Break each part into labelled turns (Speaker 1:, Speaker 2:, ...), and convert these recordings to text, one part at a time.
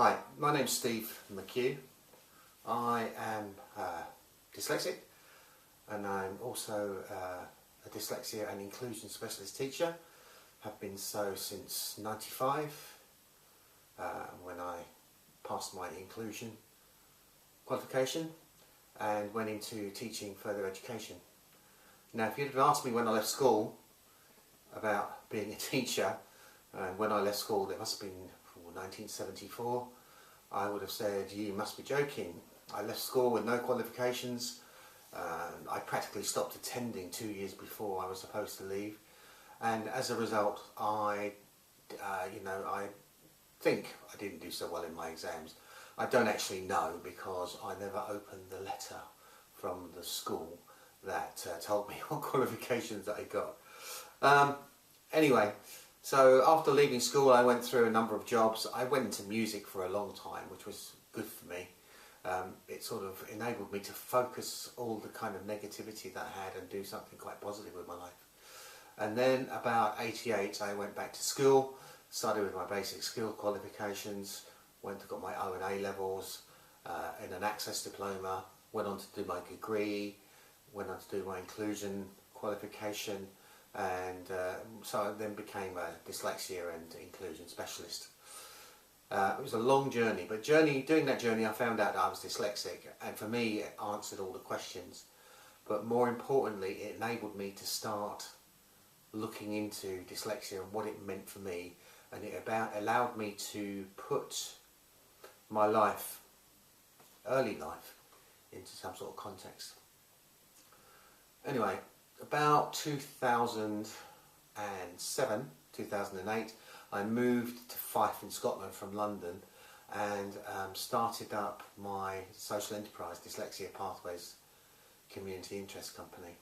Speaker 1: Hi, my name's Steve McHugh. I am dyslexic, and I'm also a dyslexia and inclusion specialist teacher. Have been so since '95 when I passed my inclusion qualification and went into teaching further education. Now, if you'd have asked me when I left school about being a teacher, and when I left school, it must have been 1974, I would have said, you must be joking. I left school with no qualifications. I practically stopped attending 2 years before I was supposed to leave, and as a result I think I didn't do so well in my exams. I don't actually know, because I never opened the letter from the school that told me what qualifications I got. Anyway, so after leaving school I went through a number of jobs. I went into music for a long time, which was good for me. It sort of enabled me to focus all the kind of negativity that I had and do something quite positive with my life. And then about '88 I went back to school, started with my basic skill qualifications, got my O and A levels in an access diploma, went on to do my degree, went on to do my inclusion qualification, and so I then became a dyslexia and inclusion specialist. It was a long journey, but doing that journey I found out that I was dyslexic, and for me it answered all the questions, but more importantly it enabled me to start looking into dyslexia and what it meant for me, and it allowed me to put my life, early life, into some sort of context. Anyway, about 2007, 2008, I moved to Fife in Scotland from London, and started up my social enterprise, Dyslexia Pathways Community Interest Company.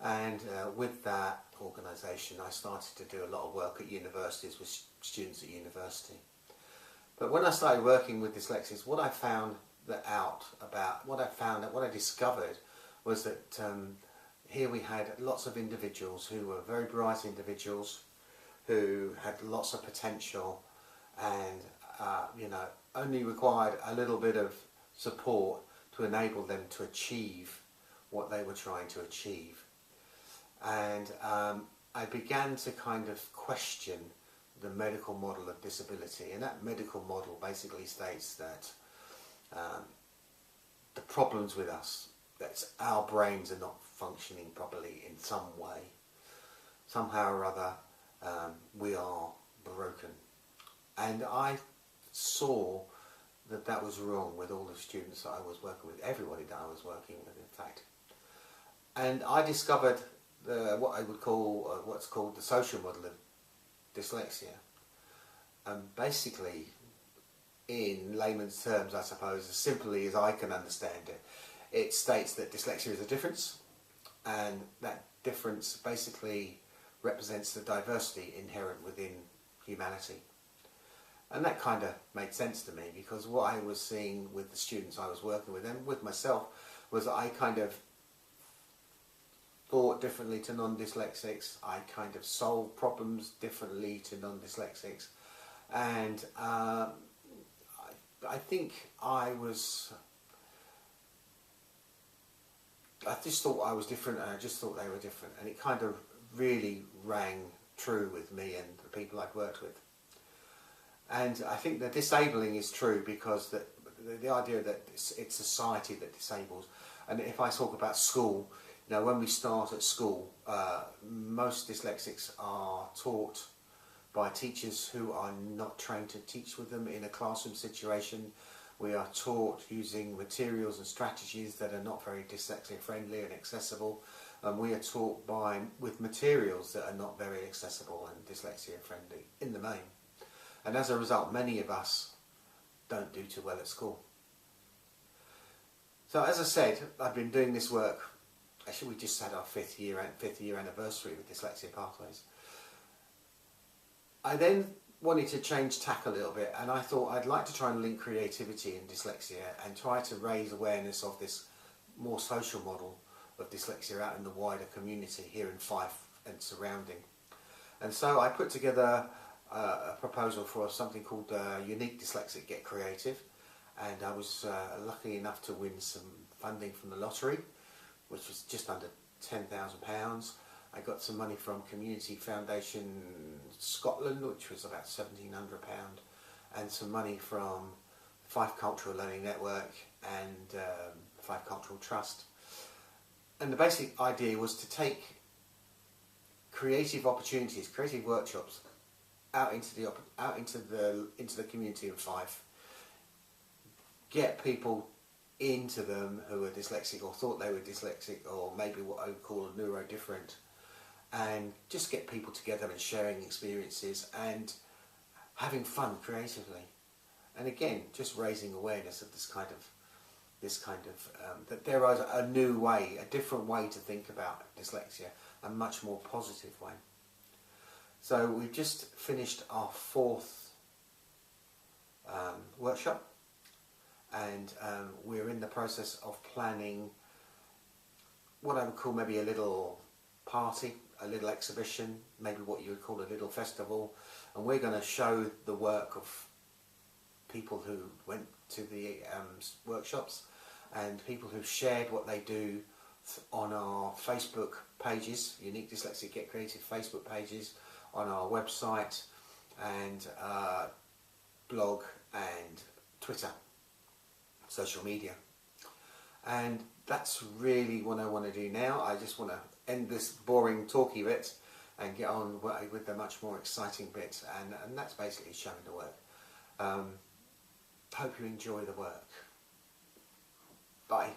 Speaker 1: And with that organisation I started to do a lot of work at universities with students at university. But when I started working with dyslexics, what I discovered was that here we had lots of individuals who were very bright individuals who had lots of potential, and only required a little bit of support to enable them to achieve what they were trying to achieve. And I began to kind of question the medical model of disability, and that medical model basically states that the problems with us, that our brains are not functioning properly in some way. Somehow or other we are broken. And I saw that that was wrong with all the students that I was working with, everybody that I was working with in fact. And I discovered what's called the social model of dyslexia. And basically, in layman's terms, I suppose, as simply as I can understand it, it states that dyslexia is a difference, and that difference basically represents the diversity inherent within humanity. And that kind of made sense to me, because what I was seeing with the students I was working with, and with myself, was that I kind of thought differently to non-dyslexics. I kind of solved problems differently to non-dyslexics, and I think I just thought I was different, and I just thought they were different, and it kind of really rang true with me and the people I'd worked with. And I think that disabling is true, because the idea that it's society that disables. And if I talk about school, when we start at school, most dyslexics are taught by teachers who are not trained to teach with them in a classroom situation. We are taught using materials and strategies that are not very dyslexia friendly and accessible. And we are taught with materials that are not very accessible and dyslexia friendly in the main. And as a result, many of us don't do too well at school. So as I said, I've been doing this work. Actually, we just had our fifth year anniversary with Dyslexia Pathways. I then wanted to change tack a little bit, and I thought I'd like to try and link creativity and dyslexia and try to raise awareness of this more social model of dyslexia out in the wider community here in Fife and surrounding. And so I put together a proposal for something called Unique Dyslexic Get Creative, and I was lucky enough to win some funding from the lottery, which was just under £10,000. I got some money from Community Foundation Scotland, which was about £1,700, and some money from Fife Cultural Learning Network and Fife Cultural Trust. And the basic idea was to take creative opportunities, creative workshops, out into the community of Fife. Get people into them who are dyslexic or thought they were dyslexic, or maybe what I would call neurodivergent, and just get people together and sharing experiences and having fun creatively. And again, just raising awareness of this kind of that there is a new way, a different way to think about dyslexia, a much more positive way. So we've just finished our fourth workshop, and we're in the process of planning what I would call maybe a little party, a little exhibition, maybe what you would call a little festival, and we're going to show the work of people who went to the workshops and people who've shared what they do on our Facebook pages, Unique Dyslexic Get Creative Facebook pages, on our website and blog and Twitter, social media. And that's really what I want to do now. I just want to end this boring talky bit and get on with the much more exciting bit, and that's basically showing the work. Hope you enjoy the work. Bye.